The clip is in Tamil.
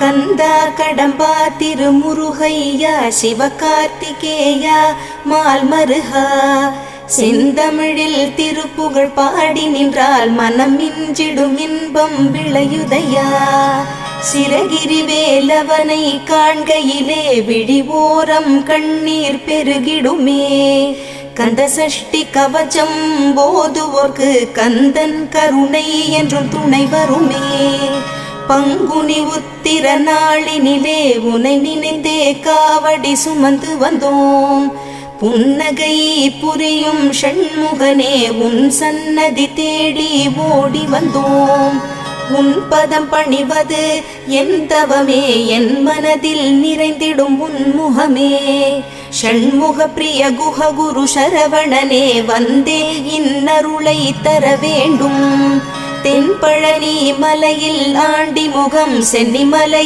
கந்தா கடம்பா திருமுருகையா சிவகார்த்திகேயா மால்மருகா செந்தமிழில் திருப்புகழ் பாடி நின்றால் மனம் மிஞ்சிடும் இன்பம் விளையுதையா. சிரகிரி வேலவனை காண்கையிலே விழிவோரம் கண்ணீர் பெருகிடுமே. கந்த சஷ்டி கவச்சம் போதுவோர்க்கு கந்தன் கருணை என்றும் துணை வருமே. பங்குனி உத்திர நாளினிலே உனை நினைந்தே காவடி சுமந்து வந்தோம். புன்னகை புரியும் ஷண்முகனே உன் சன்னதி தேடி ஓடி வந்தோம். உன் பதம் பணிவது என் தவமே, என் மனதில் நிறைந்திடும் உன்முகமே. ஷண்முக பிரிய குஹ குரு சரவணனே வந்தே இன்னருளை தர வேண்டும். தென்பழனி மலையில் ஆண்டி முகம் சென்னிமலை